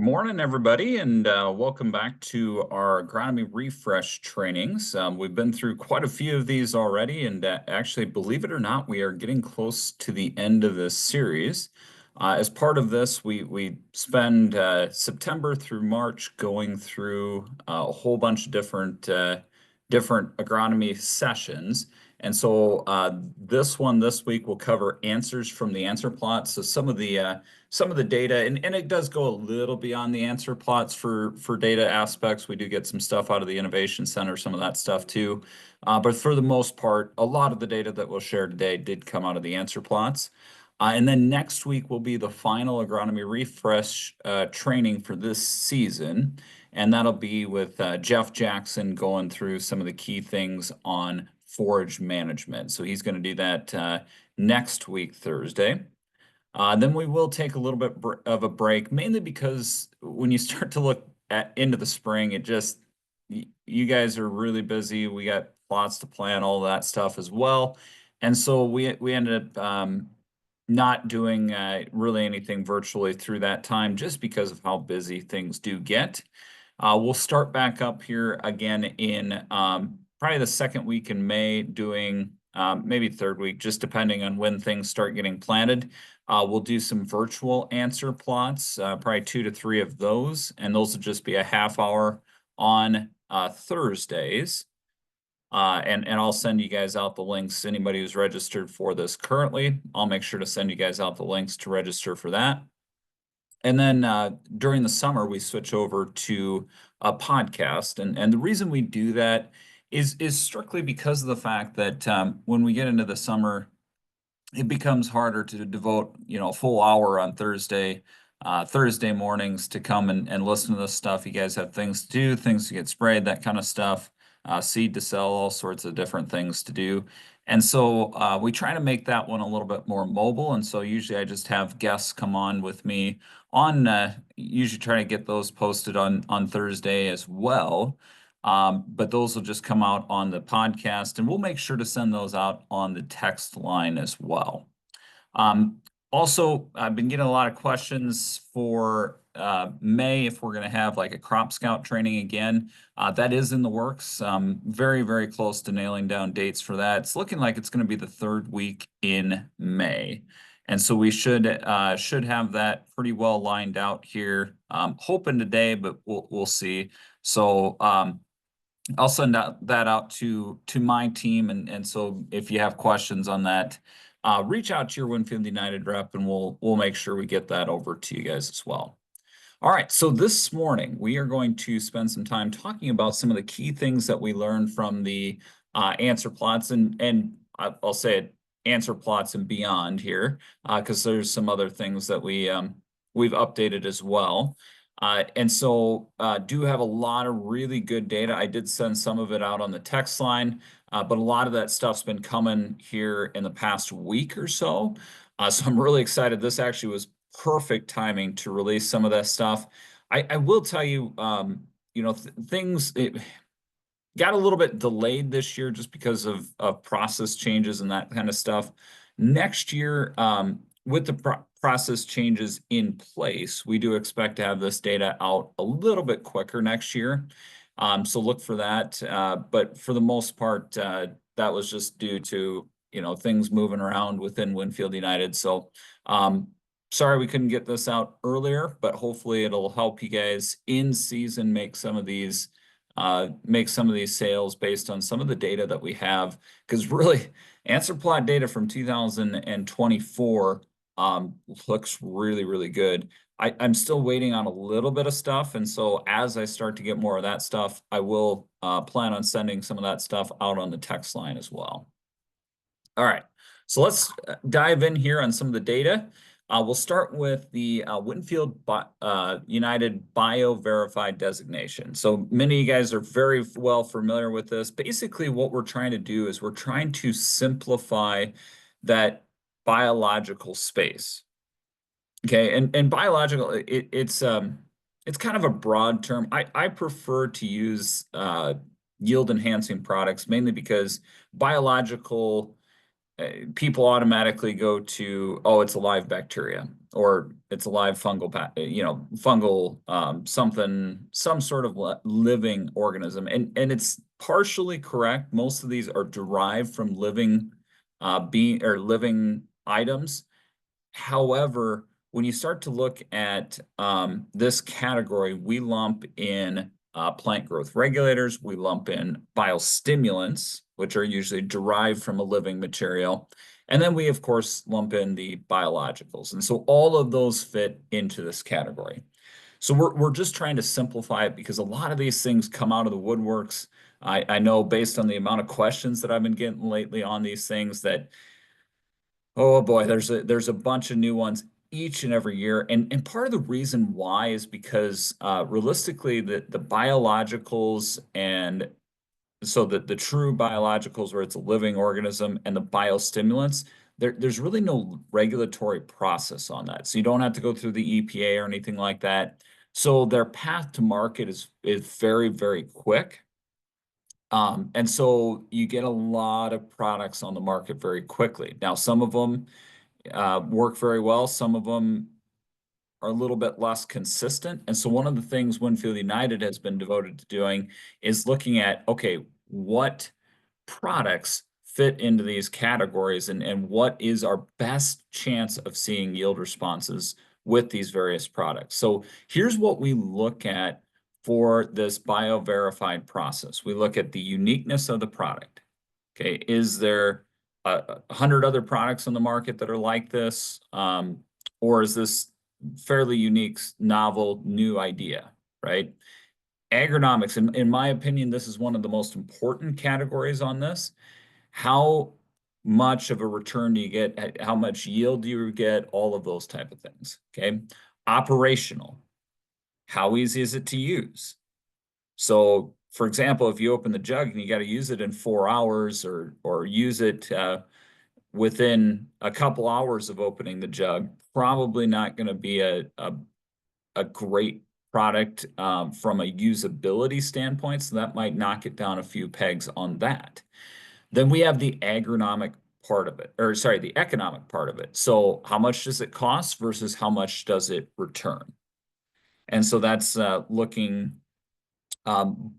Good morning, everybody, and welcome back to our Agronomy Refresh trainings. We've been through quite a few of these already, and actually, believe it or not, we are getting close to the end of this series. As part of this, we spend September through March going through a whole bunch of different agronomy sessions. And so this week will cover answers from the answer plot. So some of the data, and it does go a little beyond the answer plots for data aspects. We do get some stuff out of the Innovation Center, some of that stuff too. But for the most part, a lot of the data that we'll share today did come out of the answer plots. And then next week will be the final Agronomy Refresh training for this season. And that'll be with Jeff Jackson going through some of the key things on forage management. So he's going to do that next week, Thursday. Then we will take a little bit of a break, mainly because when you start to look into the spring, you guys are really busy. We got plots to plan, all that stuff as well. And so we ended up not doing really anything virtually through that time just because of how busy things do get. We'll start back up here again in probably the second week in May, doing maybe third week, just depending on when things start getting planted. We'll do some virtual answer plots, probably 2 to 3 of those, and those will just be a half hour on Thursdays. And I'll send you guys out the links. Anybody who's registered for this currently, I'll make sure to send you guys out the links to register for that. And then during the summer, we switch over to a podcast. And the reason we do that is strictly because of the fact that when we get into the summer, it becomes harder to devote, a full hour on Thursday mornings to come and listen to this stuff. You guys have things to do, things to get sprayed, that kind of stuff, seed to sell, all sorts of different things to do. And so we try to make that one a little bit more mobile. And so usually I just have guests come on with me on, usually try to get those posted on Thursday as well. But those will just come out on the podcast, and we'll make sure to send those out on the text line as well. Also, I've been getting a lot of questions for May if we're going to have like a crop scout training again. That is in the works. Very, very close to nailing down dates for that. It's looking like it's going to be the third week in May. And so we should have that pretty well lined out here. Hoping today, but we'll see. So I'll send that out to my team, and so if you have questions on that, reach out to your Winfield United rep, and we'll make sure we get that over to you guys as well. All right, so this morning we are going to spend some time talking about some of the key things that we learned from the answer plots, and I'll say it, answer plots and beyond here, because there's some other things that we've updated as well. And so do have a lot of really good data. I did send some of it out on the text line, but a lot of that stuff's been coming here in the past week or so. So I'm really excited. This actually was perfect timing to release some of that stuff. I will tell you, things got a little bit delayed this year just because of process changes and that kind of stuff. Next year, with the process changes in place, we do expect to have this data out a little bit quicker next year. So look for that. But for the most part, that was just due to, things moving around within Winfield United. So sorry we couldn't get this out earlier, but hopefully it'll help you guys in season make some of these sales based on some of the data that we have. Because really, answer plot data from 2024 looks really, really good. I'm still waiting on a little bit of stuff, and so as I start to get more of that stuff, I will plan on sending some of that stuff out on the text line as well. All right, so let's dive in here on some of the data. We'll start with the Winfield United Bio-Verified designation. So many of you guys are very well familiar with this. Basically, what we're trying to do is we're trying to simplify that biological space. Okay, and biological, it's kind of a broad term. I prefer to use yield enhancing products mainly because biological people automatically go to, oh, it's a live bacteria or it's a live fungal, fungal something, some sort of living organism, and it's partially correct. Most of these are derived from living being or living items. However, when you start to look at this category, we lump in plant growth regulators, we lump in biostimulants, which are usually derived from a living material, and then we, of course, lump in the biologicals. And so all of those fit into this category. So we're just trying to simplify it because a lot of these things come out of the woodworks. I know based on the amount of questions that I've been getting lately on these things that, oh boy, there's a bunch of new ones each and every year. And part of the reason why is because realistically the biologicals and so the true biologicals where it's a living organism and the biostimulants, there's really no regulatory process on that. So you don't have to go through the EPA or anything like that. So their path to market is very, very quick. And so you get a lot of products on the market very quickly. Now, some of them work very well. Some of them are a little bit less consistent. And so one of the things Winfield United has been devoted to doing is looking at, okay, what products fit into these categories and what is our best chance of seeing yield responses with these various products. So here's what we look at for this bio-verified process. We look at the uniqueness of the product. Okay, is there 100 other products on the market that are like this? Or is this fairly unique, novel, new idea, right? Agronomics, in my opinion, this is one of the most important categories on this. How much of a return do you get? How much yield do you get? All of those type of things, okay? Operational, how easy is it to use? So, for example, if you open the jug and you got to use it in 4 hours or use it within a couple hours of opening the jug, probably not going to be a great product from a usability standpoint. So that might knock it down a few pegs on that. Then we have the agronomic part of it, or sorry, the economic part of it. So how much does it cost versus how much does it return? And so that's looking um,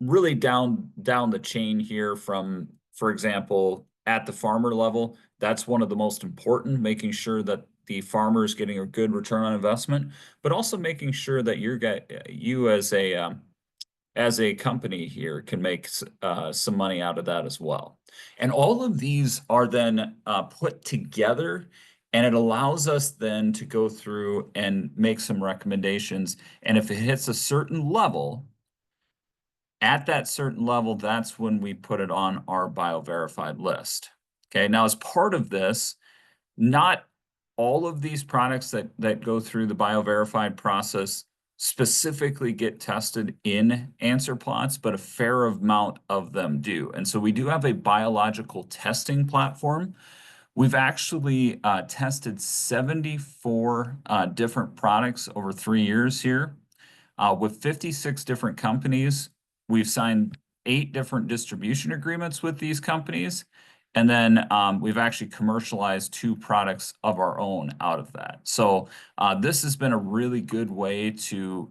really down the chain here from, for example, at the farmer level. That's one of the most important, making sure that the farmer is getting a good return on investment, but also making sure that you as a company here can make some money out of that as well. And all of these are then put together, and it allows us then to go through and make some recommendations. And if it hits a certain level, at that certain level, that's when we put it on our bio-verified list. Okay, now as part of this, not all of these products that go through the bio-verified process specifically get tested in Answerplots, but a fair amount of them do. And so we do have a biological testing platform. We've actually tested 74 different products over 3 years here with 56 different companies. We've signed 8 different distribution agreements with these companies. And then we've actually commercialized 2 products of our own out of that. So this has been a really good way to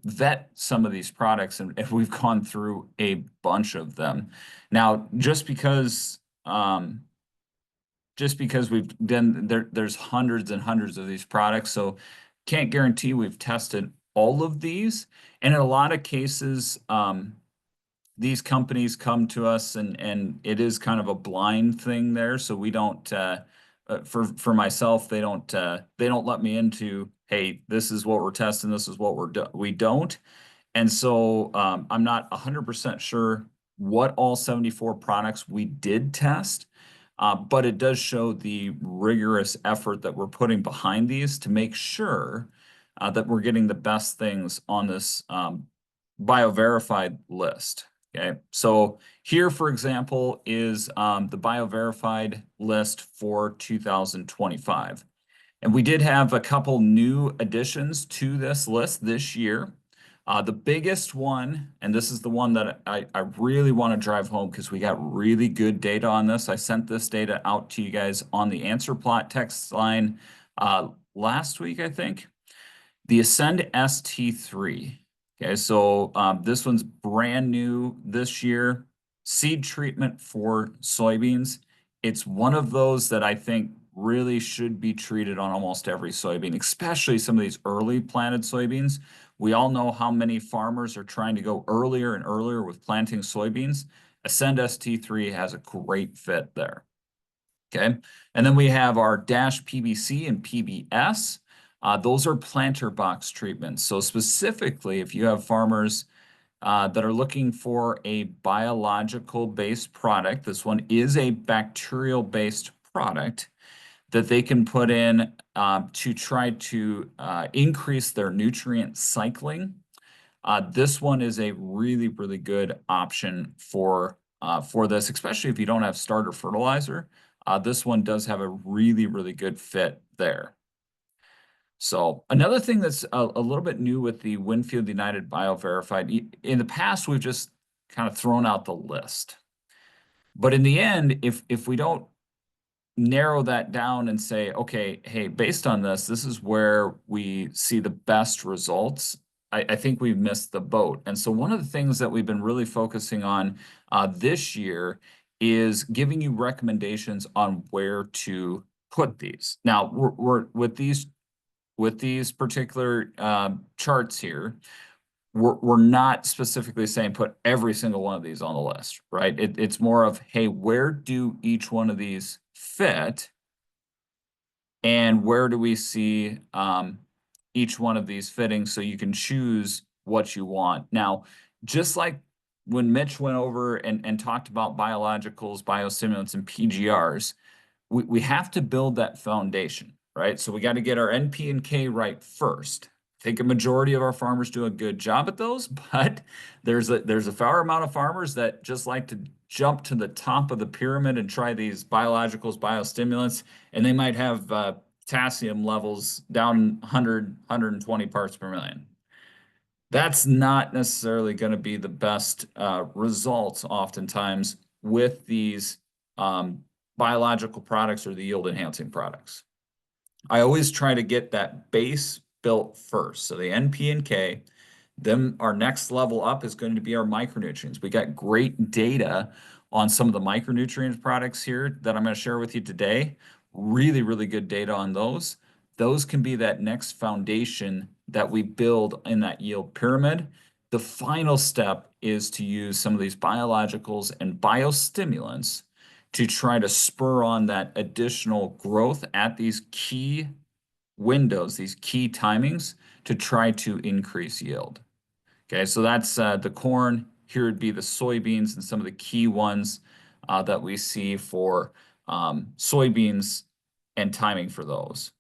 vet some of these products, and we've gone through a bunch of them. Now, just because we've done there's hundreds and hundreds of these products, so can't guarantee we've tested all of these. And in a lot of cases, these companies come to us and it is kind of a blind thing there. So we don't, for myself, they don't let me into, hey, this is what we're testing, this is what we don't. And so I'm not 100% sure what all 74 products we did test, but it does show the rigorous effort that we're putting behind these to make sure that we're getting the best things on this bio-verified list. Okay, so here, for example, is the bio-verified list for 2025. And we did have a couple new additions to this list this year. The biggest one, and this is the one that I really want to drive home because we got really good data on this. I sent this data out to you guys on the Answerplot text line last week, I think. The Ascend ST3. Okay, so this one's brand new this year. Seed treatment for soybeans. It's one of those that I think really should be treated on almost every soybean, especially some of these early planted soybeans. We all know how many farmers are trying to go earlier and earlier with planting soybeans. Ascend ST3 has a great fit there. Okay, and then we have our Dash PBC and PBS. Those are planter box treatments. So specifically, if you have farmers that are looking for a biological-based product, this one is a bacterial-based product that they can put in to try to increase their nutrient cycling. This one is a really, really good option for this, especially if you don't have starter fertilizer. This one does have a really, really good fit there. So another thing that's a little bit new with the Winfield United BioVerified, in the past, we've just kind of thrown out the list. But in the end, if we don't narrow that down and say, okay, hey, based on this, this is where we see the best results, I think we've missed the boat. And so one of the things that we've been really focusing on this year is giving you recommendations on where to put these. Now, we're with these particular charts here, we're not specifically saying put every single one of these on the list, right? It's more of, hey, where do each one of these fit? And where do we see each one of these fitting so you can choose what you want? Now, just like when Mitch went over and talked about biologicals, biostimulants, and PGRs, we have to build that foundation, right? So we got to get our NP and K right first. I think a majority of our farmers do a good job at those, but there's a fair amount of farmers that just like to jump to the top of the pyramid and try these biologicals, biostimulants, and they might have potassium levels down 100, 120 parts per million. That's not necessarily going to be the best results oftentimes with these biological products or the yield enhancing products. I always try to get that base built first. So the NP and K, then our next level up is going to be our micronutrients. We got great data on some of the micronutrient products here that I'm going to share with you today. Really, really good data on those. Those can be that next foundation that we build in that yield pyramid. The final step is to use some of these biologicals and biostimulants to try to spur on that additional growth at these key windows, these key timings, to try to increase yield. Okay, so that's the corn. Here would be the soybeans and some of the key ones that we see for soybeans and timing for those.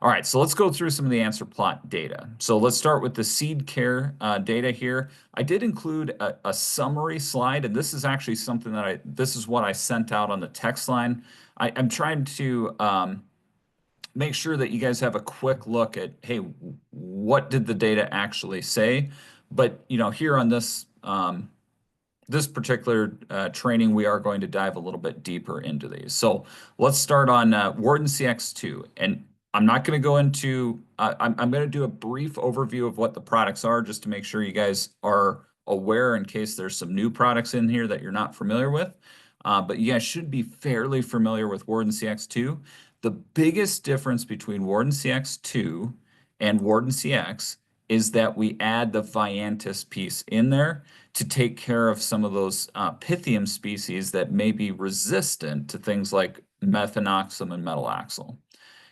All right, so let's go through some of the Answerplot data. So let's start with the seed care data here. I did include a summary slide, and this is actually something that this is what I sent out on the text line. I'm trying to make sure that you guys have a quick look at, hey, what did the data actually say? But, you know, here on this this particular training, we are going to dive a little bit deeper into these. So let's start on Warden CX2. And I'm not going to go into, I'm going to do a brief overview of what the products are just to make sure you guys are aware in case there's some new products in here that you're not familiar with. But you guys should be fairly familiar with Warden CX2. The biggest difference between Warden CX2 and Warden CX is that we add the Viantis piece in there to take care of some of those Pythium species that may be resistant to things like methanoxam and metalaxyl.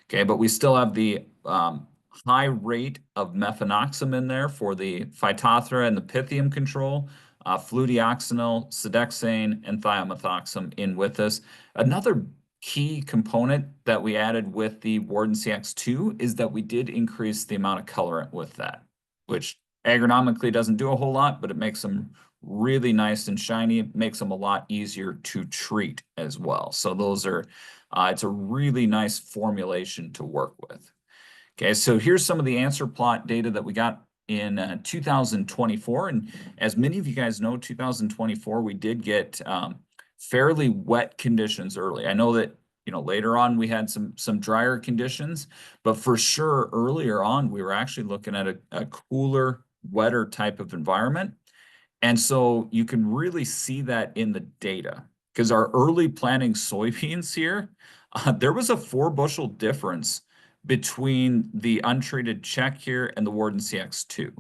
Okay, but we still have the high rate of methanoxam in there for the Phytophthora and the Pythium control, fludioxonil, sedexane, and thiomethoxam in with this. Another key component that we added with the Warden CX2 is that we did increase the amount of colorant with that, which agronomically doesn't do a whole lot, but it makes them really nice and shiny. It makes them a lot easier to treat as well. So those are, it's a really nice formulation to work with. Okay, so here's some of the Answerplot data that we got in 2024. And as many of you guys know, 2024, we did get fairly wet conditions early. I know that, later on we had some drier conditions, but for sure earlier on, we were actually looking at a cooler, wetter type of environment. And so you can really see that in the data because our early planting soybeans here, there was a 4 bushel difference between the untreated check here and the Warden CX2.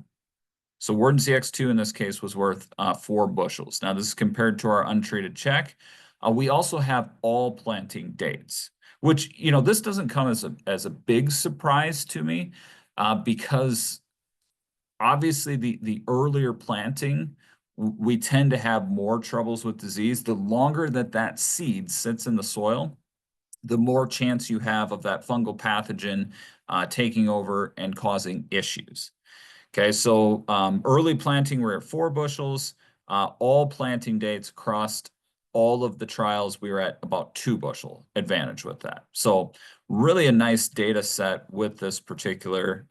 So Warden CX2 in this case was worth 4 bushels. Now this is compared to our untreated check. We also have all planting dates, which, this doesn't come as a big surprise to me because obviously the earlier planting, we tend to have more troubles with disease. The longer that seed sits in the soil, the more chance you have of that fungal pathogen taking over and causing issues. Okay, so early planting, we're at 4 bushels. All planting dates across all of the trials, we were at about 2 bushel advantage with that. So really a nice data set with this particular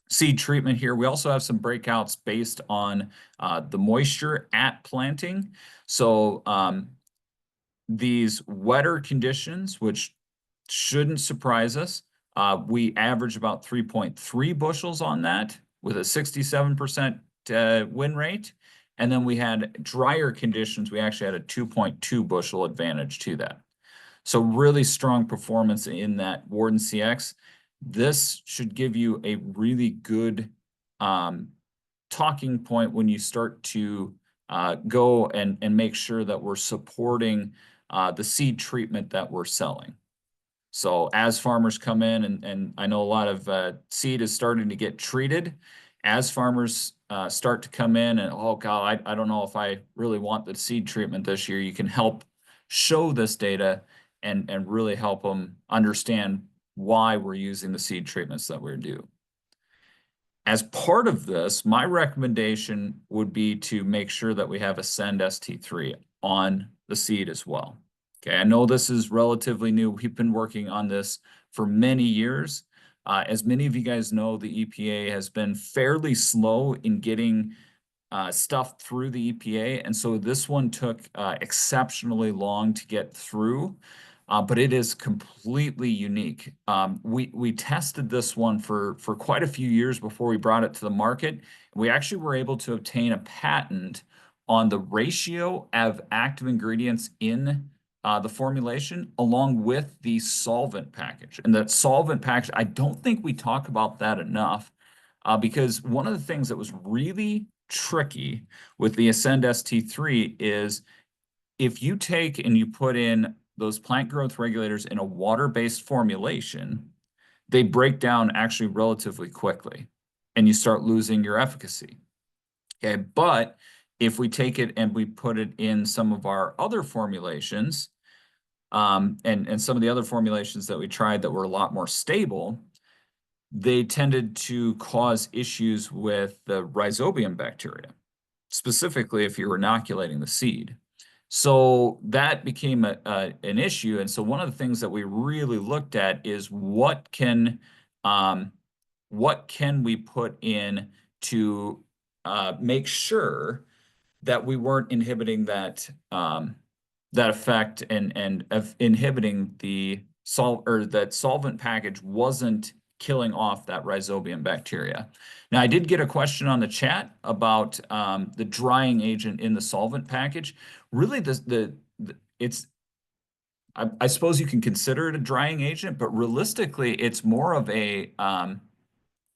seed treatment here. We also have some breakouts based on the moisture at planting. So these wetter conditions, which shouldn't surprise us, we average about 3.3 bushels on that with a 67% win rate. And then we had drier conditions. We actually had a 2.2 bushel advantage to that. So really strong performance in that Warden CX. This should give you a really good talking point when you start to go and make sure that we're supporting the seed treatment that we're selling. So as farmers come in, and I know a lot of seed is starting to get treated, as farmers start to come in and, oh God, I don't know if I really want the seed treatment this year, you can help show this data and really help them understand why we're using the seed treatments that we're doing. As part of this, my recommendation would be to make sure that we have Ascend ST3 on the seed as well. Okay, I know this is relatively new. We've been working on this for many years. As many of you guys know, the EPA has been fairly slow in getting stuff through the EPA, and so this one took exceptionally long to get through. But it is completely unique. We tested this one for quite a few years before we brought it to the market. We actually were able to obtain a patent on the ratio of active ingredients in the formulation along with the solvent package. And that solvent package, I don't think we talk about that enough because one of the things that was really tricky with the Ascend ST3 is if you take and you put in those plant growth regulators in a water-based formulation, they break down actually relatively quickly and you start losing your efficacy. Okay, but if we take it and we put it in some of our other formulations, and some of the other formulations that we tried that were a lot more stable, they tended to cause issues with the rhizobium bacteria, specifically if you're inoculating the seed. So that became an issue. And so one of the things that we really looked at is what can we put in to make sure that we weren't inhibiting that effect and of inhibiting the that solvent package wasn't killing off that rhizobium bacteria. Now, I did get a question on the chat about the drying agent in the solvent package. Really, it's I suppose you can consider it a drying agent, but realistically, it's more of a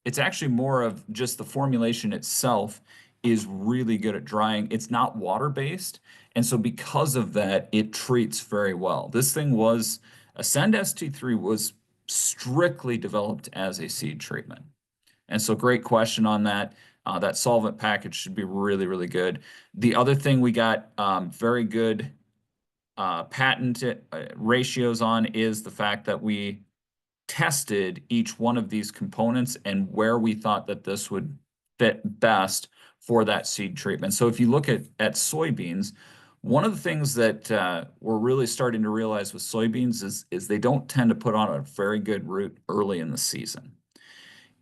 it's actually more of just the formulation itself is really good at drying. It's not water-based, and so because of that, it treats very well. This thing was Ascend ST3 was strictly developed as a seed treatment. And so great question on that. That solvent package should be really, really good. The other thing we got very good patent ratios on is the fact that we tested each one of these components and where we thought that this would fit best for that seed treatment. So if you look at soybeans, one of the things that we're really starting to realize with soybeans is they don't tend to put on a very good root early in the season.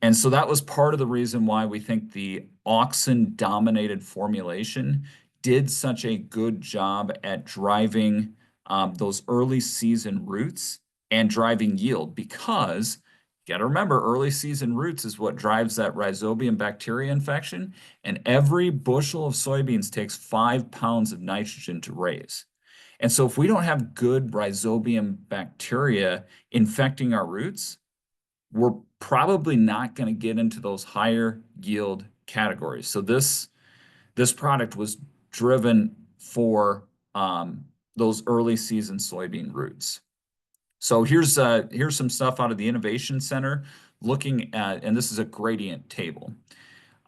And so that was part of the reason why we think the auxin-dominated formulation did such a good job at driving those early season roots and driving yield, because you got to remember, early season roots is what drives that rhizobium bacteria infection, and every bushel of soybeans takes 5 pounds of nitrogen to raise. And so if we don't have good rhizobium bacteria infecting our roots, we're probably not going to get into those higher yield categories. So this product was driven for those early season soybean roots. So here's some stuff out of the Innovation Center looking at, and this is a gradient table.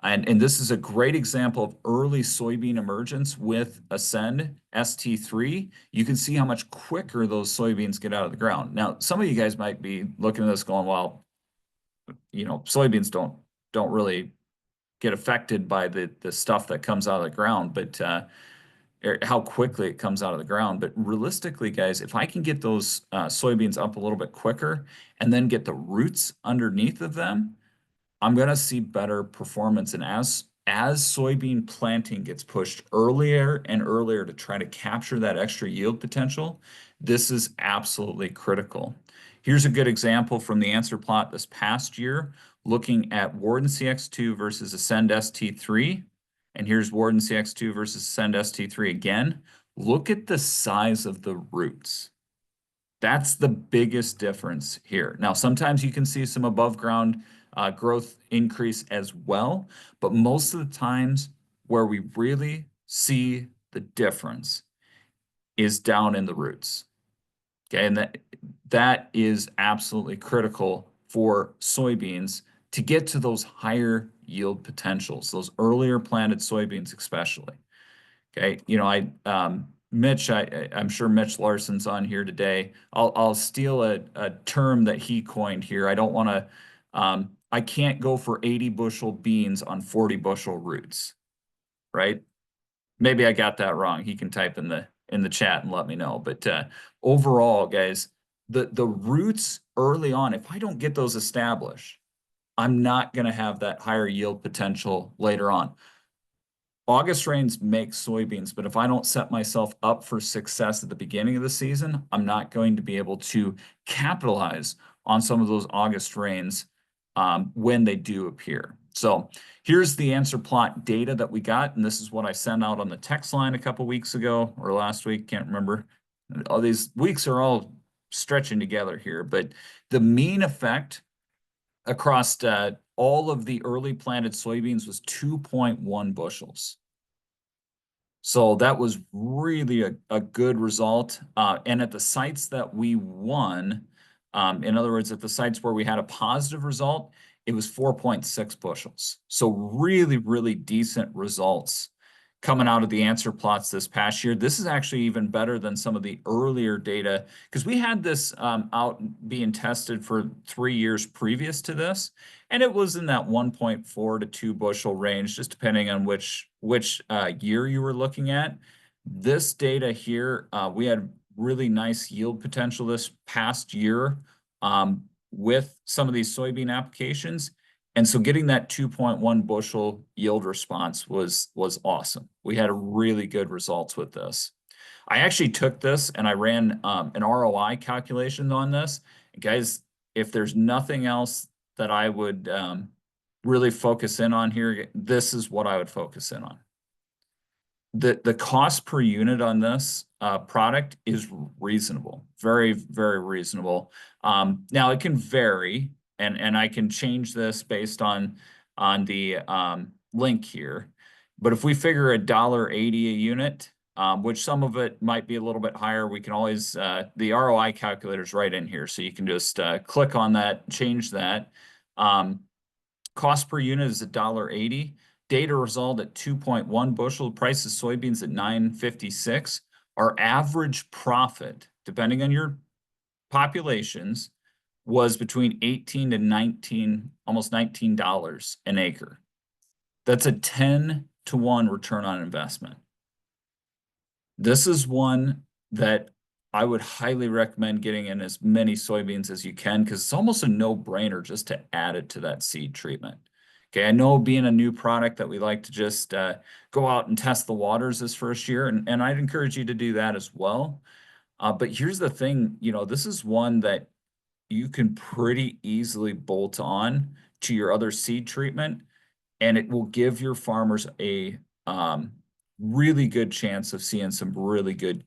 And this is a great example of early soybean emergence with Ascend ST3. You can see how much quicker those soybeans get out of the ground. Now, some of you guys might be looking at this going, well, soybeans don't really get affected by the stuff that comes out of the ground, but how quickly it comes out of the ground. But realistically, guys, if I can get those soybeans up a little bit quicker and then get the roots underneath of them, I'm going to see better performance. And as soybean planting gets pushed earlier and earlier to try to capture that extra yield potential, this is absolutely critical. Here's a good example from the answer plot this past year, looking at Warden CX2 versus Ascend ST3. And here's Warden CX2 versus Ascend ST3 again. Look at the size of the roots. That's the biggest difference here. Now, sometimes you can see some above ground growth increase as well, but most of the times where we really see the difference is down in the roots. Okay, and that is absolutely critical for soybeans to get to those higher yield potentials, those earlier planted soybeans especially. Okay, I'm sure Mitch Larson's on here today. I'll steal a term that he coined here. I don't want to. I can't go for 80 bushel beans on 40 bushel roots, right? Maybe I got that wrong. He can type in the chat and let me know. But overall, guys, the roots early on, if I don't get those established, I'm not going to have that higher yield potential later on. August rains make soybeans, but if I don't set myself up for success at the beginning of the season, I'm not going to be able to capitalize on some of those August rains when they do appear. So here's the answer plot data that we got, and this is what I sent out on the text line a couple weeks ago or last week, can't remember. All these weeks are all stretching together here, but the mean effect across all of the early planted soybeans was 2.1 bushels. So that was really a good result. And at the sites that we won, in other words, at the sites where we had a positive result, it was 4.6 bushels. So really, really decent results coming out of the answer plots this past year. This is actually even better than some of the earlier data, because we had this out being tested for 3 years previous to this, and it was in that 1.4 to 2 bushel range, just depending on which year you were looking at. This data here, we had really nice yield potential this past year with some of these soybean applications. And so getting that 2.1 bushel yield response was awesome. We had really good results with this. I actually took this and I ran an ROI calculation on this. And guys, if there's nothing else that I would really focus in on here, this is what I would focus in on. The cost per unit on this product is reasonable, very, very reasonable. Now it can vary, and I can change this based on the link here. But if we figure $1.80 a unit, which some of it might be a little bit higher, we can always the ROI calculator is right in here, so you can just click on that, change that. Cost per unit is $1.80. Data result at 2.1 bushel. Price of soybeans at $9.56. Our average profit, depending on your populations, was between 18 to 19, almost $19 an acre. That's a 10-to-1 return on investment. This is one that I would highly recommend getting in as many soybeans as you can because it's almost a no-brainer just to add it to that seed treatment. Okay, I know being a new product that we like to just go out and test the waters this first year, and I'd encourage you to do that as well. But here's the thing, this is one that you can pretty easily bolt on to your other seed treatment, and it will give your farmers a really good chance of seeing some really good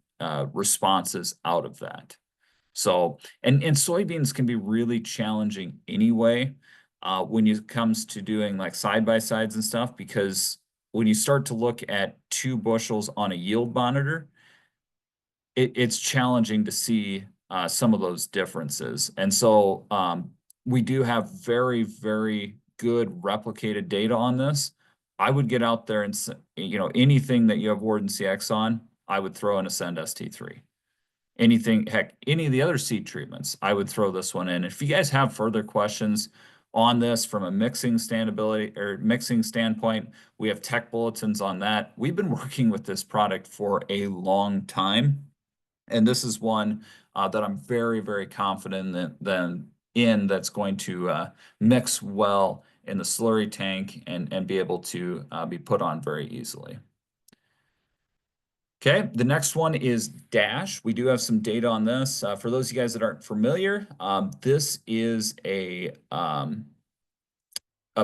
responses out of that. So, and soybeans can be really challenging anyway when it comes to doing like side by sides and stuff, because when you start to look at 2 bushels on a yield monitor, it's challenging to see some of those differences. And so we do have very, very good replicated data on this. I would get out there and, anything that you have Warden CX on, I would throw in Ascend ST3. Anything, heck, any of the other seed treatments, I would throw this one in. If you guys have further questions on this from a mixing standpoint, we have tech bulletins on that. We've been working with this product for a long time. And this is one that I'm very, very confident that's going to mix well in the slurry tank and be able to be put on very easily. Okay, the next one is Dash. We do have some data on this. For those of you guys that aren't familiar, this is a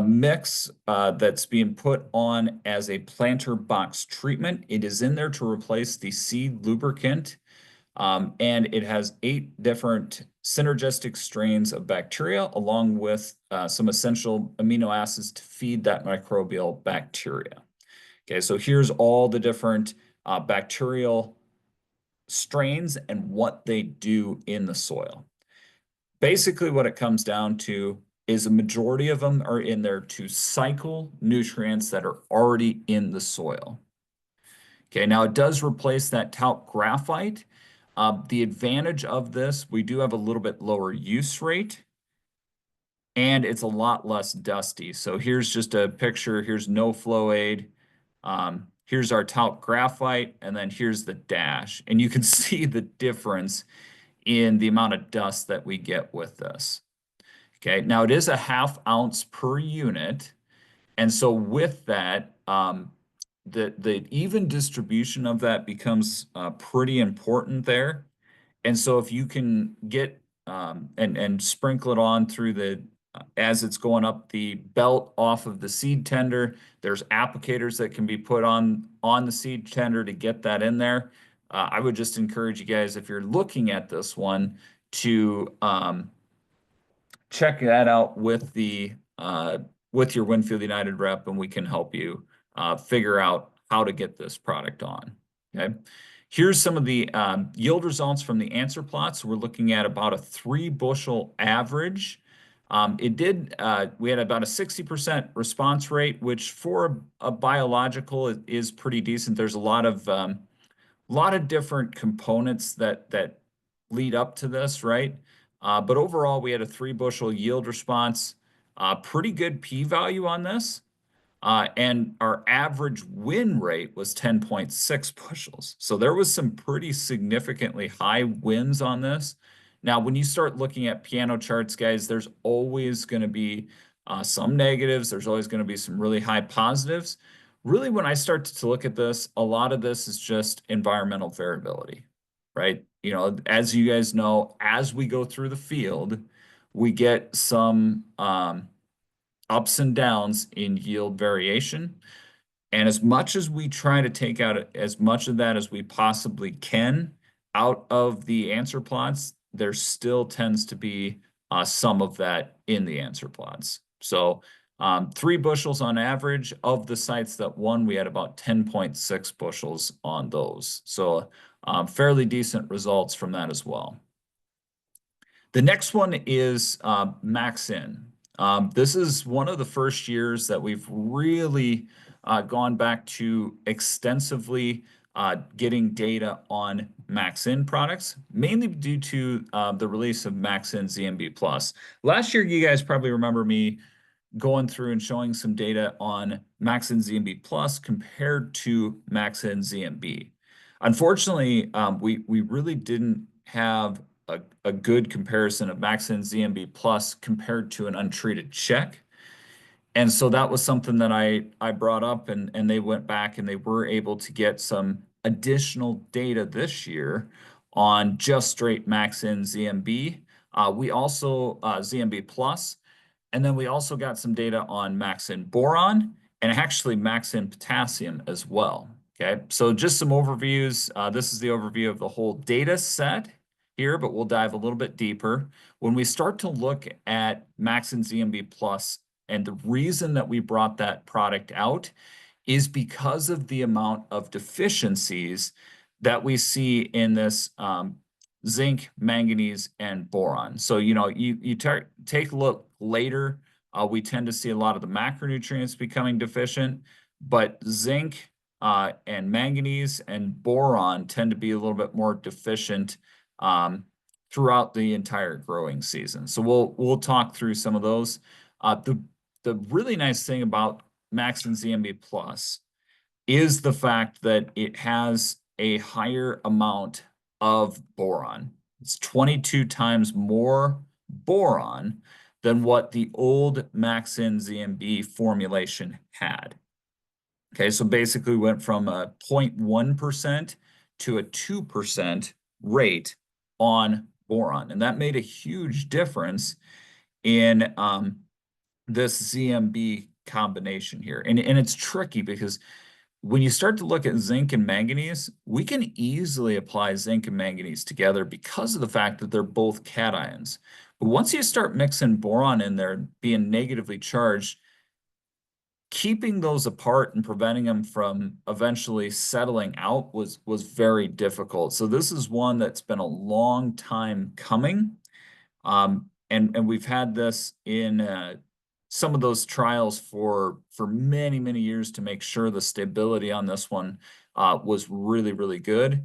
mix that's being put on as a planter box treatment. It is in there to replace the seed lubricant. And it has 8 different synergistic strains of bacteria, along with some essential amino acids to feed that microbial bacteria. Okay, so here's all the different bacterial strains and what they do in the soil. Basically, what it comes down to is a majority of them are in there to cycle nutrients that are already in the soil. Okay, now it does replace that talc graphite. The advantage of this, we do have a little bit lower use rate, and it's a lot less dusty. So here's just a picture. Here's no flow aid. Here's our talc graphite, and then here's the Dash. And you can see the difference in the amount of dust that we get with this. Okay, now it is a 1/2 ounce per unit. And so with that, the even distribution of that becomes pretty important there. And so if you can get and sprinkle it on through as it's going up the belt off of the seed tender, there's applicators that can be put on the seed tender to get that in there. I would just encourage you guys, if you're looking at this one, to check that out with your Winfield United rep, and we can help you figure out how to get this product on. Okay. Here's some of the yield results from the answer plots. We're looking at about a 3-bushel average. We had about a 60% response rate, which for a biological is pretty decent. There's a lot of different components that lead up to this, right? But overall, we had a 3-bushel yield response, pretty good p-value on this. And our average win rate was 10.6 bushels. So there was some pretty significantly high wins on this. Now, when you start looking at piano charts, guys, there's always going to be some negatives. There's always going to be some really high positives. Really, when I start to look at this, a lot of this is just environmental variability, right? As you guys know, as we go through the field, we get some ups and downs in yield variation. And as much as we try to take out as much of that as we possibly can out of the answer plots, there still tends to be some of that in the answer plots. So 3 bushels on average. Of the sites that won, we had about 10.6 bushels on those. So fairly decent results from that as well. The next one is MaxIn. This is one of the first years that we've really gone back to extensively getting data on MaxIn products, mainly due to the release of MaxIn ZMB Plus. Last year, you guys probably remember me going through and showing some data on MaxIn ZMB Plus compared to MaxIn ZMB. Unfortunately, we really didn't have a good comparison of Maxin ZMB Plus compared to an untreated check. And so that was something that I brought up, and they went back and they were able to get some additional data this year on just straight Maxin ZMB. We also ZMB Plus, and then we also got some data on Maxin boron and actually Maxin potassium as well. Okay, so just some overviews. This is the overview of the whole data set here, but we'll dive a little bit deeper. When we start to look at Maxin ZMB Plus, and the reason that we brought that product out is because of the amount of deficiencies that we see in this zinc, manganese, and boron. So, you take a look later, we tend to see a lot of the macronutrients becoming deficient, but zinc and manganese and boron tend to be a little bit more deficient throughout the entire growing season. So we'll talk through some of those. The really nice thing about Maxin ZMB Plus is the fact that it has a higher amount of boron. It's 22 times more boron than what the old Maxin ZMB formulation had. Okay, so basically we went from a 0.1% to a 2% rate on boron. And that made a huge difference in this ZMB combination here. And it's tricky because when you start to look at zinc and manganese, we can easily apply zinc and manganese together because of the fact that they're both cations. But once you start mixing boron in there, being negatively charged, keeping those apart and preventing them from eventually settling out was very difficult. So this is one that's been a long time coming. And we've had this in some of those trials for many, many years to make sure the stability on this one was really, really good.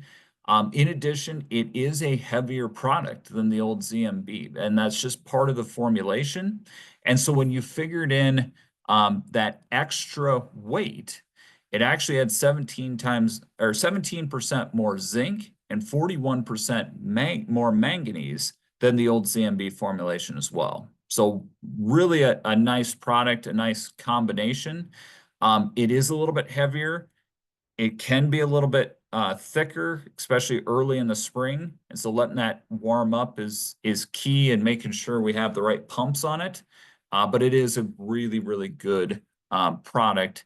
In addition, it is a heavier product than the old ZMB, and that's just part of the formulation. And so when you figured in that extra weight, it actually had 17% more zinc and 41% more manganese than the old ZMB formulation as well. So really a nice product, a nice combination. It is a little bit heavier. It can be a little bit thicker, especially early in the spring. And so letting that warm up is key, and making sure we have the right pumps on it. But it is a really, really good product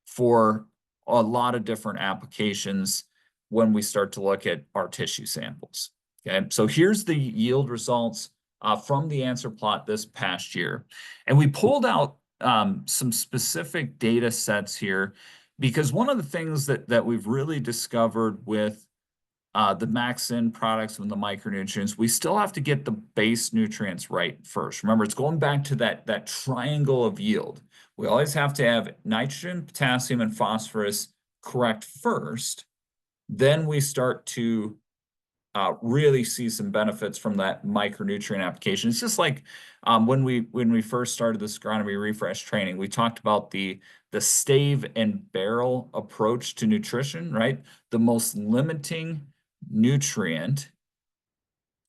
for a lot of different applications when we start to look at our tissue samples. Okay, so here's the yield results from the Answerplot this past year. And we pulled out some specific data sets here because one of the things that we've really discovered with the Maxin products and the micronutrients, we still have to get the base nutrients right first. Remember, it's going back to that triangle of yield. We always have to have nitrogen, potassium, and phosphorus correct first. Then we start to really see some benefits from that micronutrient application. It's just like when we first started this Agronomy Refresh training, we talked about the stave and barrel approach to nutrition, right? The most limiting nutrient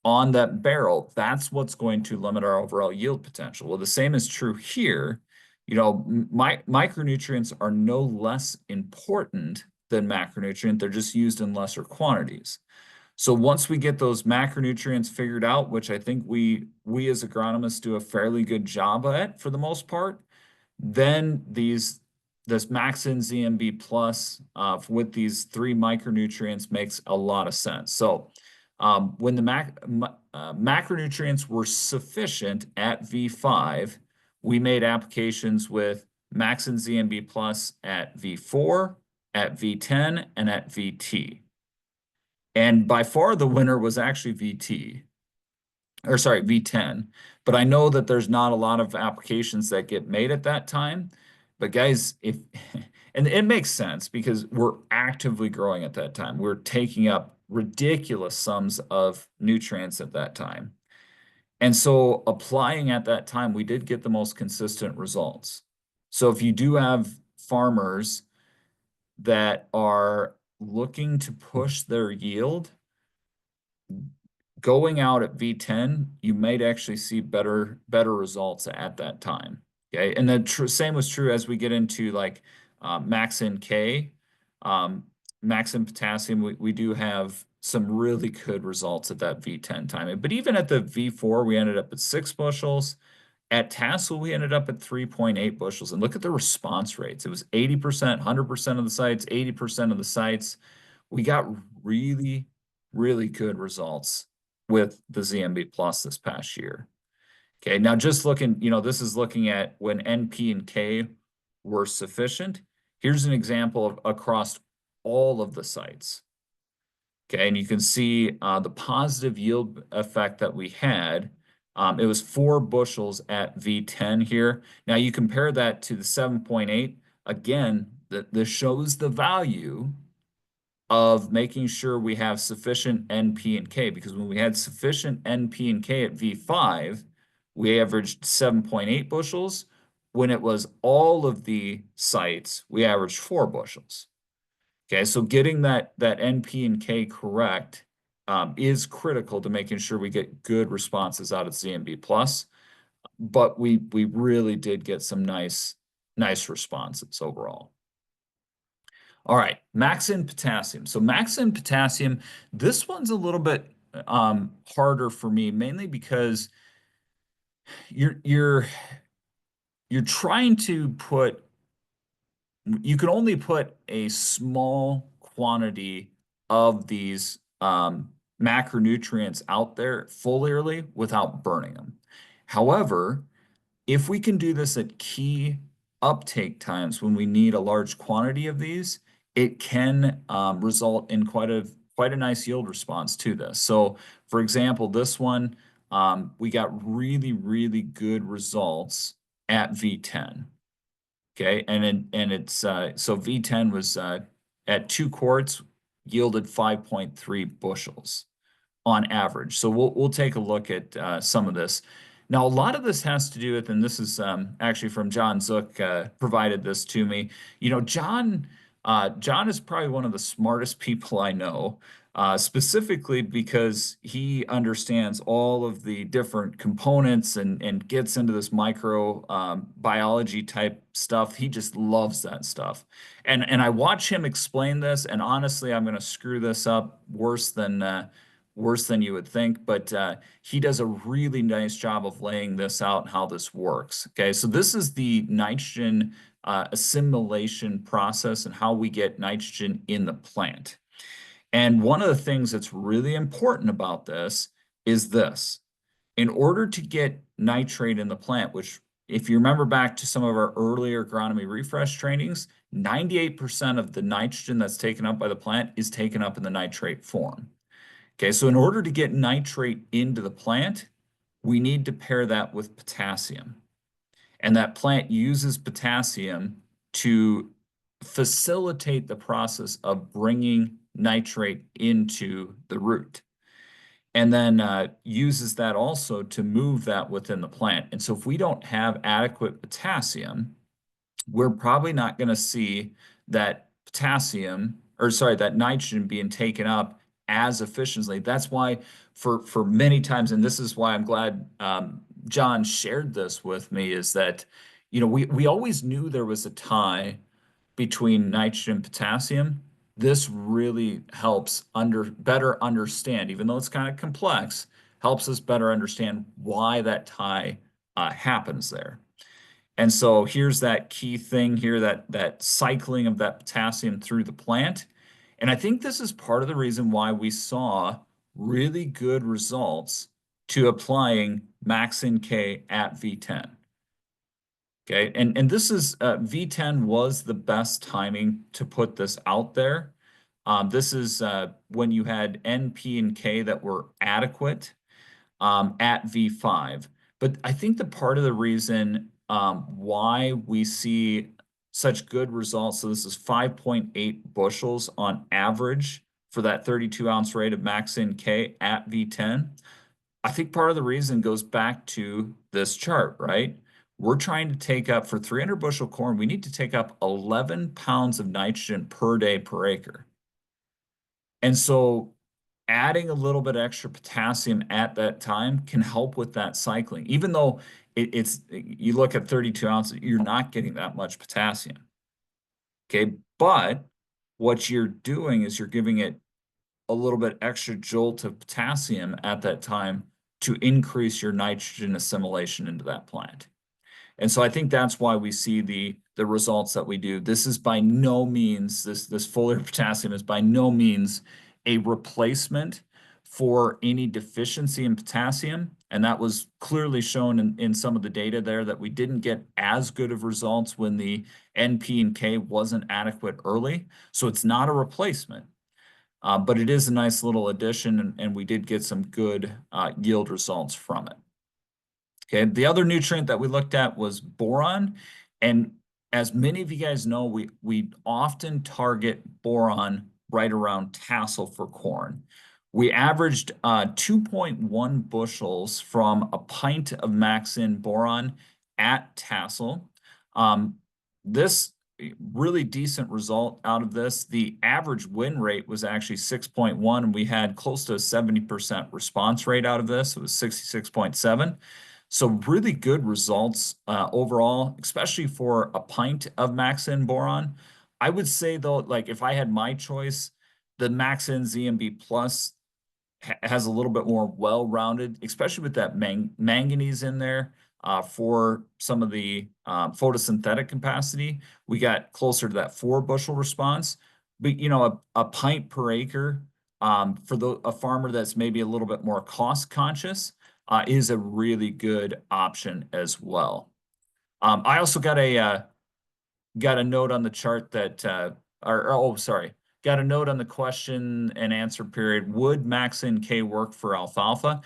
on that barrel, that's what's going to limit our overall yield potential. Well, the same is true here. Micronutrients are no less important than macronutrient. They're just used in lesser quantities. So once we get those macronutrients figured out, which I think we as agronomists do a fairly good job at for the most part, then this Maxin ZMB Plus with these 3 micronutrients makes a lot of sense. So when the macronutrients were sufficient at V5, we made applications with Maxin ZMB Plus at V4, at V10, and at VT. And by far the winner was actually V10. But I know that there's not a lot of applications that get made at that time. But guys, and it makes sense because we're actively growing at that time. We're taking up ridiculous sums of nutrients at that time. And so applying at that time, we did get the most consistent results. So if you do have farmers that are looking to push their yield, going out at V10, you might actually see better results at that time. Okay, and the same was true as we get into like max NK, um, max in potassium. We do have some really good results at that V10 timing. But even at the V4, we ended up at 6 bushels. At Tassel, we ended up at 3.8 bushels. And look at the response rates. It was 80%, 100% of the sites, 80% of the sites. We got really, really good results with the ZMB Plus this past year. Okay, now just looking, this is looking at when NP and K were sufficient. Here's an example of across all of the sites. Okay, and you can see the positive yield effect that we had. It was 4 bushels at V10 here. Now you compare that to the 7.8. Again, this shows the value of making sure we have sufficient NP and K, because when we had sufficient NP and K at V5, we averaged 7.8 bushels. When it was all of the sites, we averaged 4 bushels. Okay, so getting that NP and K correct is critical to making sure we get good responses out of ZMB Plus. But we really did get some nice responses overall. All right, max in potassium. So max in potassium, this one's a little bit harder for me, mainly because you're trying to put, you can only put a small quantity of these macronutrients out there foliarly without burning them. However, if we can do this at key uptake times when we need a large quantity of these, it can result in quite a nice yield response to this. So, for example, this one, we got really good results at V10. Okay, and it's so V10 was at 2 quarts yielded 5.3 bushels on average. So we'll take a look at some of this. Now, a lot of this has to do with, and this is actually from John Zook provided this to me. John is probably one of the smartest people I know, specifically because he understands all of the different components and gets into this micro biology type stuff. He just loves that stuff. And I watch him explain this, and honestly, I'm going to screw this up worse than you would think, but he does a really nice job of laying this out and how this works. Okay, so this is the nitrogen assimilation process and how we get nitrogen in the plant. And one of the things that's really important about this is this. In order to get nitrate in the plant, which if you remember back to some of our earlier agronomy refresh trainings, 98% of the nitrogen that's taken up by the plant is taken up in the nitrate form. Okay, so in order to get nitrate into the plant, we need to pair that with potassium. And that plant uses potassium to facilitate the process of bringing nitrate into the root. And then uses that also to move that within the plant. And so if we don't have adequate potassium, we're probably not going to see that that nitrogen being taken up as efficiently. That's why for many times, and this is why I'm glad John shared this with me, is that we always knew there was a tie between nitrogen and potassium. This really helps better understand, even though it's kind of complex, helps us better understand why that tie happens there. And so here's that key thing here, that cycling of that potassium through the plant. And I think this is part of the reason why we saw really good results to applying max NK at V10. Okay, and this is V10 was the best timing to put this out there. This is when you had NP and K that were adequate at V5. But I think the part of the reason why we see such good results, so this is 5.8 bushels on average for that 32-ounce rate of max NK at V10. I think part of the reason goes back to this chart, right? We're trying to take up, for 300 bushel corn, we need to take up 11 pounds of nitrogen per day per acre. And so adding a little bit extra potassium at that time can help with that cycling. Even though you look at 32 ounces, you're not getting that much potassium. Okay. But what you're doing is you're giving it a little bit extra jolt of potassium at that time to increase your nitrogen assimilation into that plant. And so I think that's why we see the results that we do. This is by no means, this foliar potassium is by no means a replacement for any deficiency in potassium. And that was clearly shown in some of the data there that we didn't get as good of results when the NP and K wasn't adequate early. So it's not a replacement. But it is a nice little addition, and we did get some good yield results from it. Okay, the other nutrient that we looked at was boron. And as many of you guys know, we often target boron right around tassel for corn. We averaged 2.1 bushels from a pint of max-in boron at tassel. This really decent result out of this. The average win rate was actually 6.1, and we had close to a 70% response rate out of this. It was 66.7. So really good results overall, especially for a pint of max-in boron. I would say though, like if I had my choice, the max-in ZMB Plus has a little bit more well-rounded, especially with that manganese in there for some of the photosynthetic capacity. We got closer to that 4 bushel response. But you know, a pint per acre for a farmer that's maybe a little bit more cost conscious is a really good option as well. I also got a note on the chart that got a note on the question and answer period. Would Max-In K work for alfalfa?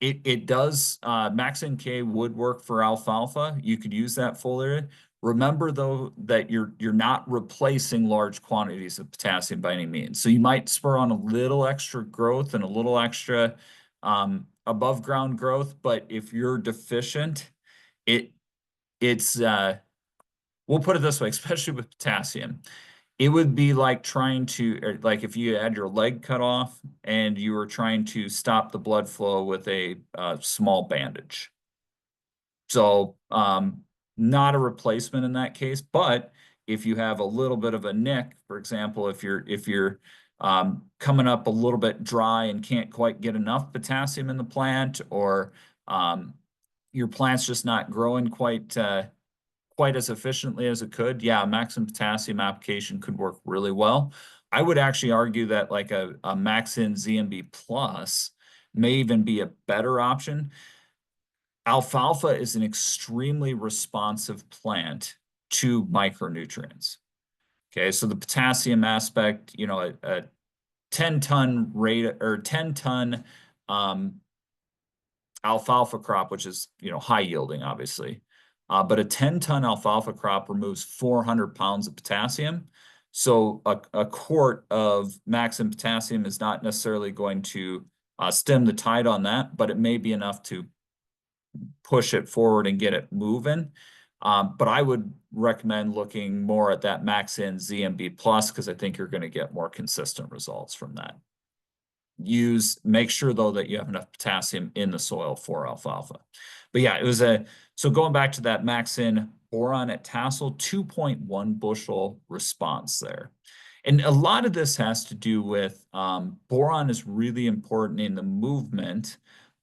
It does. Max-In K would work for alfalfa. You could use that foliar. Remember though that you're not replacing large quantities of potassium by any means. So you might spur on a little extra growth and a little extra above ground growth, but if you're deficient, it's we'll put it this way, especially with potassium, it would be like trying to, like if you had your leg cut off and you were trying to stop the blood flow with a small bandage. So not a replacement in that case, but if you have a little bit of a nick, for example, if you're coming up a little bit dry and can't quite get enough potassium in the plant, or your plant's just not growing quite as efficiently as it could, yeah, maximum potassium application could work really well. I would actually argue that like a Max-In ZMB Plus may even be a better option. Alfalfa is an extremely responsive plant to micronutrients. Okay, so the potassium aspect, you know, a 10-ton rate or 10-ton alfalfa crop, which is, you know, high yielding, obviously. But a 10-ton alfalfa crop removes 400 pounds of potassium. So a quart of Max-In potassium is not necessarily going to stem the tide on that, but it may be enough to push it forward and get it moving. But I would recommend looking more at that Max-In ZMB Plus because I think you're going to get more consistent results from that. Make sure though that you have enough potassium in the soil for alfalfa. But yeah, so going back to that Max-In boron at tassel, 2.1 bushel response there. And a lot of this has to do with boron is really important in the movement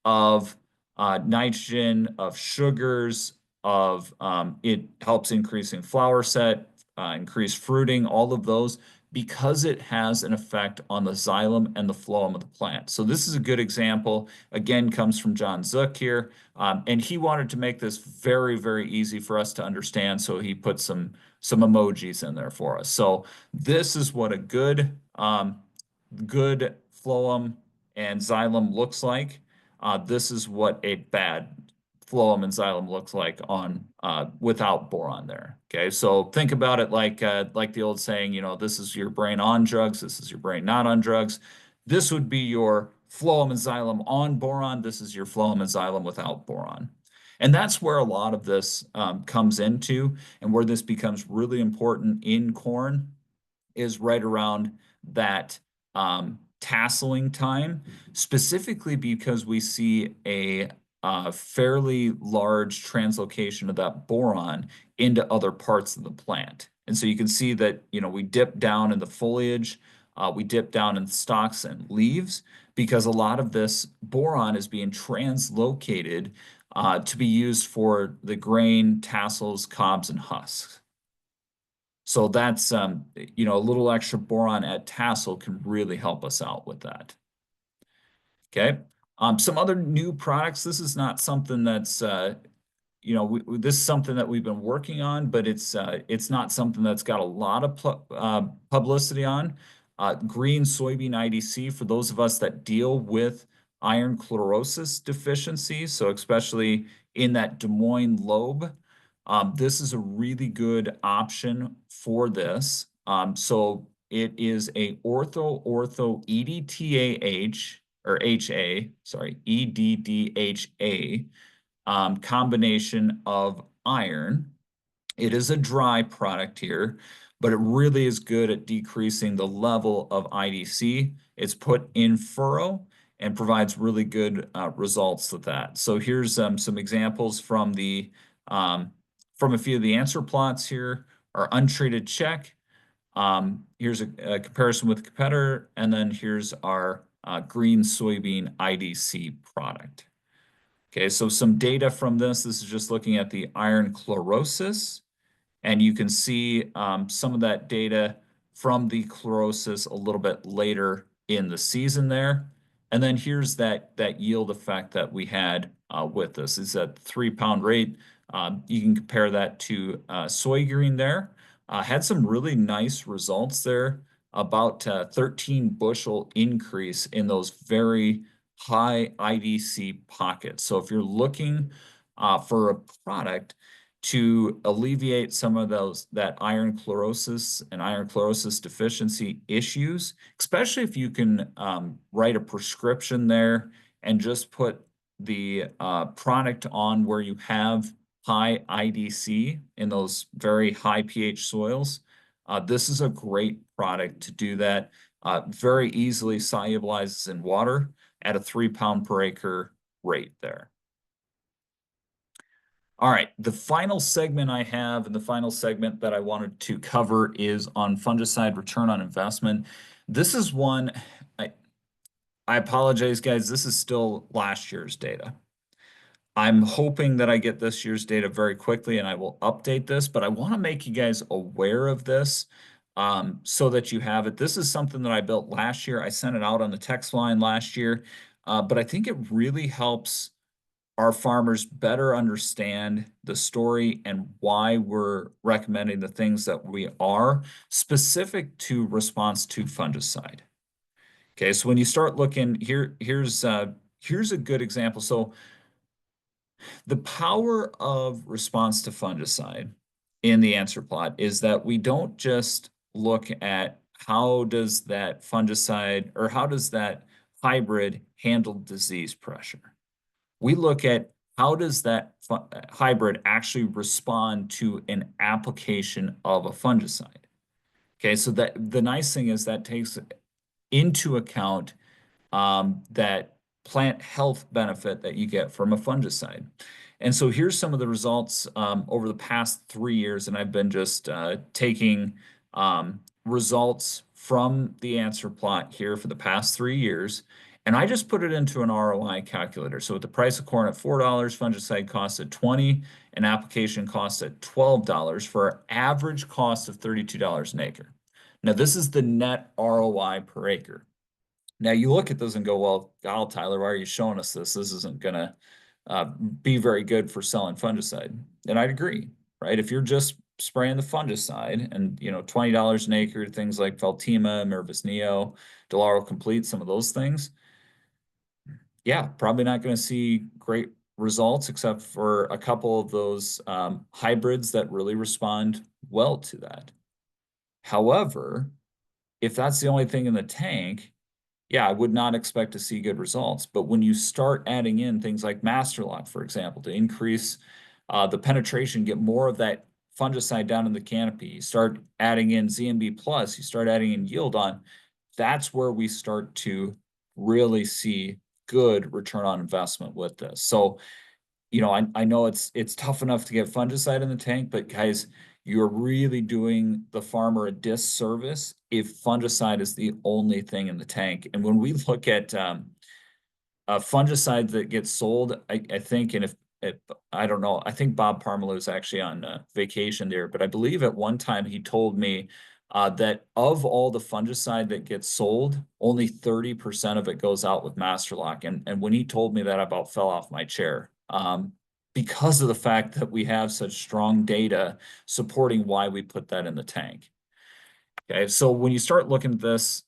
of nitrogen, of sugars, it helps increasing flower set, increase fruiting, all of those, because it has an effect on the xylem and the phloem of the plant. So this is a good example, again, comes from John Zook here. And he wanted to make this very, very easy for us to understand. So he put some emojis in there for us. So this is what a good phloem and xylem looks like. This is what a bad phloem and xylem looks like on without boron there. Okay, so think about it like the old saying, you know, this is your brain on drugs, this is your brain not on drugs. This would be your phloem and xylem on boron. This is your phloem and xylem without boron. And that's where a lot of this comes into, and where this becomes really important in corn is right around that tasseling time, specifically because we see a fairly large translocation of that boron into other parts of the plant. And so you can see that, we dip down in the foliage, we dip down in stalks and leaves, because a lot of this boron is being translocated to be used for the grain, tassels, cobs, and husks. So that's, a little extra boron at tassel can really help us out with that. Okay. Some other new products. This is not something that's, this is something that we've been working on, but it's not something that's got a lot of publicity on. Green soybean IDC, for those of us that deal with iron chlorosis deficiency, so especially in that Des Moines lobe, this is a really good option for this. So it is a ortho EDTAH or HA, sorry, EDDHA combination of iron. It is a dry product here, but it really is good at decreasing the level of IDC. It's put in furrow and provides really good results with that. So here's some examples from a few of the answer plots here. Our untreated check. Here's a comparison with competitor, and then here's our green soybean IDC product. Okay, so some data from this. This is just looking at the iron chlorosis, and you can see some of that data from the chlorosis a little bit later in the season there. And then here's that yield effect that we had with this. Is at 3-pound rate. You can compare that to soy green there. Had some really nice results there, about 13 bushel increase in those very high IDC pockets. So if you're looking for a product to alleviate some of that iron chlorosis and iron chlorosis deficiency issues, especially if you can write a prescription there and just put the product on where you have high IDC in those very high pH soils. This is a great product to do that. Very easily solubilizes in water at a 3-pound per acre rate there. All right, the final segment I have, and the final segment that I wanted to cover, is on fungicide return on investment. This is one, I apologize, guys, this is still last year's data. I'm hoping that I get this year's data very quickly and I will update this, but I want to make you guys aware of this so that you have it. This is something that I built last year. I sent it out on the text line last year, but I think it really helps our farmers better understand the story and why we're recommending the things that we are, specific to response to fungicide. Okay, so when you start looking here's a good example. So the power of response to fungicide in the answer plot is that we don't just look at how does that fungicide or how does that hybrid handle disease pressure. We look at how does that hybrid actually respond to an application of a fungicide. Okay, so that the nice thing is that takes into account that plant health benefit that you get from a fungicide. And so here's some of the results over the past 3 years, and I've been just taking results from the answer plot here for the past 3 years, and I just put it into an ROI calculator. So with the price of corn at $4, fungicide cost at $20, and application cost at $12 for an average cost of $32 an acre. Now this is the net ROI per acre. Now you look at this and go, well, God, Tyler, why are you showing us this? This isn't going to be very good for selling fungicide. And I'd agree, right? If you're just spraying the fungicide and, $20 an acre, things like Feltima, Mervis Neo, Delaro Complete, some of those things, yeah, probably not going to see great results except for a couple of those hybrids that really respond well to that. However, if that's the only thing in the tank, yeah, I would not expect to see good results. But when you start adding in things like Master Lock, for example, to increase the penetration, get more of that fungicide down in the canopy, you start adding in ZMB Plus, you start adding in yield on, that's where we start to really see good return on investment with this. So, I know it's tough enough to get fungicide in the tank, but guys, you're really doing the farmer a disservice if fungicide is the only thing in the tank. And when we look at fungicide that gets sold, I think, and if I don't know, I think Bob Parmalu is actually on vacation there, but I believe at one time he told me that of all the fungicide that gets sold, only 30% of it goes out with Master Lock. And when he told me that, I about fell off my chair. Because of the fact that we have such strong data supporting why we put that in the tank. Okay, so when you start looking at this,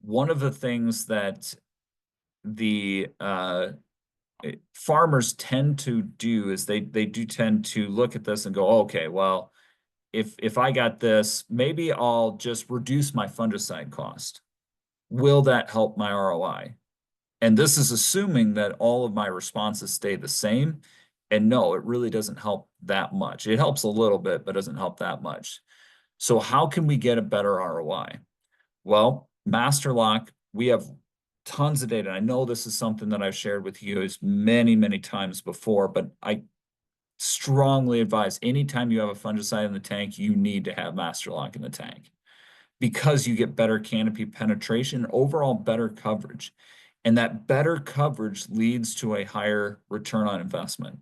one of the things that the farmers tend to do is they do tend to look at this and go, okay, well, if I got this, maybe I'll just reduce my fungicide cost. Will that help my ROI? And this is assuming that all of my responses stay the same. And no, it really doesn't help that much. It helps a little bit, but doesn't help that much. So how can we get a better ROI? Well, Master Lock, we have tons of data. I know this is something that I've shared with you many, many times before, but I strongly advise anytime you have a fungicide in the tank, you need to have Master Lock in the tank because you get better canopy penetration, overall better coverage. And that better coverage leads to a higher return on investment.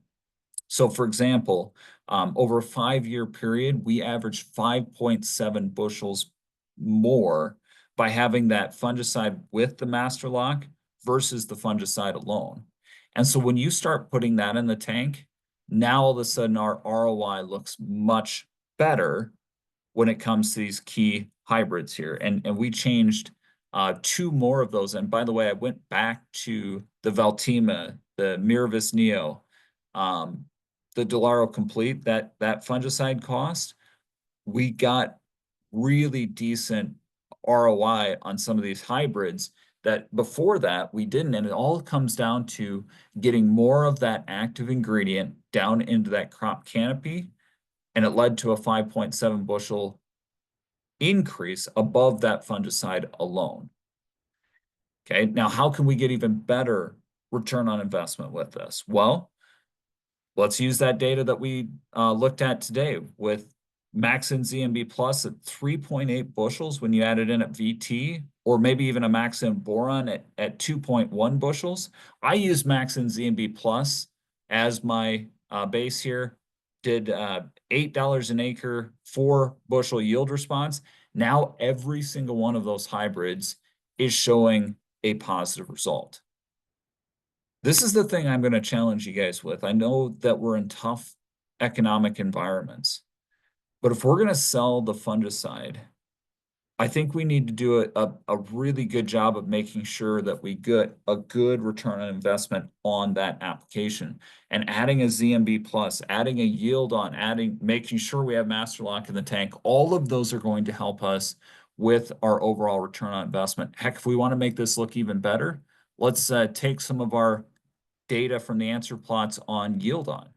So for example, over a 5-year period, we averaged 5.7 bushels more by having that fungicide with the Master Lock versus the fungicide alone. And so when you start putting that in the tank, now all of a sudden our ROI looks much better when it comes to these key hybrids here. And we changed 2 more of those. And by the way, I went back to the Valtima, the Miravis Neo, the Delaro Complete, that fungicide cost, we got really decent ROI on some of these hybrids that before that we didn't. And it all comes down to getting more of that active ingredient down into that crop canopy. And it led to a 5.7 bushel increase above that fungicide alone. Okay, now how can we get even better return on investment with this? Well, let's use that data that we looked at today with Maxin ZMB Plus at 3.8 bushels when you add it in at VT, or maybe even a Maxin Boron at 2.1 bushels. I use Maxin ZMB Plus as my base here, did $8 an acre, 4 bushel yield response. Now every single one of those hybrids is showing a positive result. This is the thing I'm going to challenge you guys with. I know that we're in tough economic environments, but if we're going to sell the fungicide, I think we need to do a really good job of making sure that we get a good return on investment on that application. And adding a ZMB plus, adding a yield on, making sure we have Master Lock in the tank, all of those are going to help us with our overall return on investment. Heck, if we want to make this look even better, let's take some of our data from the answer plots on yield on.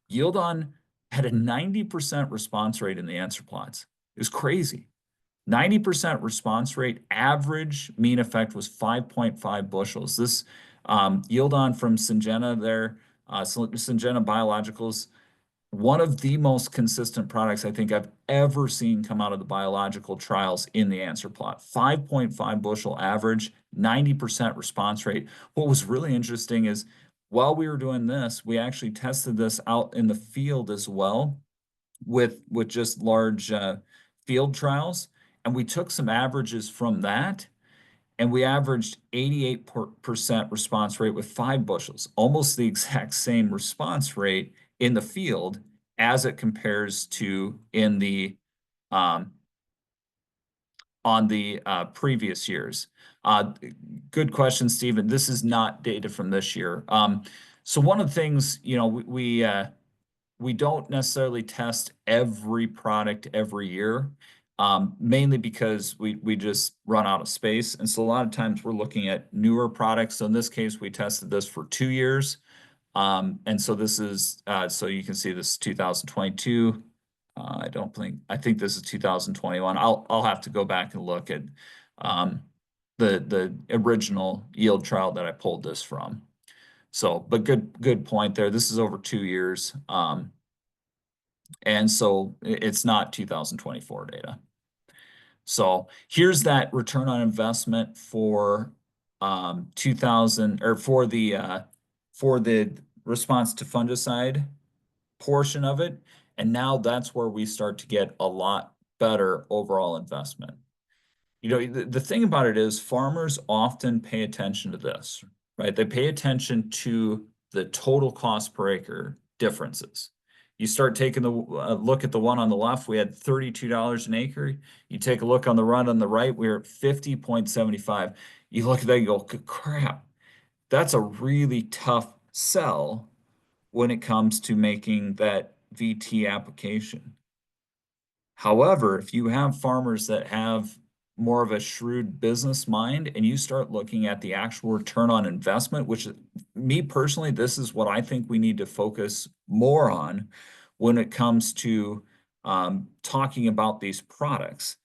Yield on had a 90% response rate in the answer plots. It was crazy. 90% response rate, average mean effect was 5.5 bushels. This yield on from Syngenta there, Syngenta Biologicals, one of the most consistent products I think I've ever seen come out of the biological trials in the answer plot. 5.5 bushel average, 90% response rate. What was really interesting is while we were doing this, we actually tested this out in the field as well with just large field trials. And we took some averages from that and we averaged 88% response rate with 5 bushels, almost the exact same response rate in the field as it compares to in the on the previous years. Good question, Stephen. This is not data from this year. So one of the things, we don't necessarily test every product every year, mainly because we just run out of space. And so a lot of times we're looking at newer products. So in this case, we tested this for 2 years. And so this is, so you can see this is 2022. I think this is 2021. I'll have to go back and look at the original yield trial that I pulled this from. So, but good point there. This is over 2 years. And so it's not 2024 data. So here's that return on investment for 2000 or for the response to fungicide portion of it. And now that's where we start to get a lot better overall investment. You know, the thing about it is farmers often pay attention to this, right? They pay attention to the total cost per acre differences. You start taking the look at the one on the left, we had $32 an acre. You take a look on the run on the right, we're at 50.75. You look at that, you go, crap, that's a really tough sell when it comes to making that VT application. However, if you have farmers that have more of a shrewd business mind and you start looking at the actual return on investment, which me personally, this is what I think we need to focus more on when it comes to talking about these products.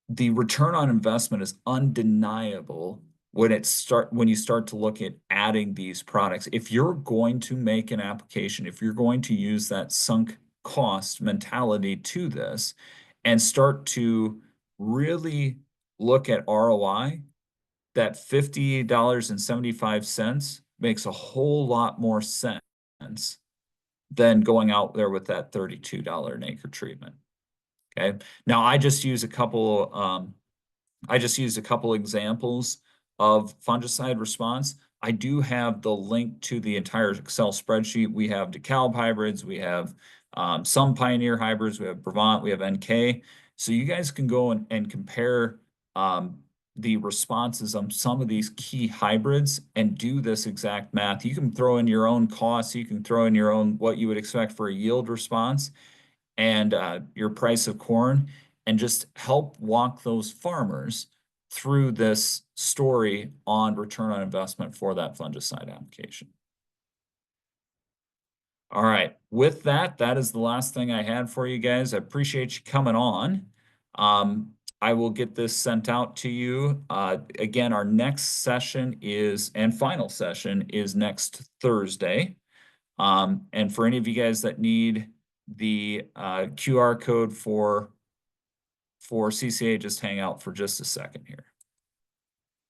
The return on investment is undeniable when you start to look at adding these products. If you're going to make an application, if you're going to use that sunk cost mentality to this and start to really look at ROI, that $50.75 makes a whole lot more sense than going out there with that $32 an acre treatment. Okay. Now I just used a couple examples of fungicide response. I do have the link to the entire Excel spreadsheet. We have DeKalb hybrids, we have some Pioneer hybrids, we have Brevant, we have NK. So you guys can go and compare the responses on some of these key hybrids and do this exact math. You can throw in your own costs, you can throw in your own what you would expect for a yield response and your price of corn, and just help walk those farmers through this story on return on investment for that fungicide application. All right, with that, that is the last thing I had for you guys. I appreciate you coming on. I will get this sent out to you. Again, our next session and final session is next Thursday. And for any of you guys that need the QR code for CCA, just hang out for just a second here.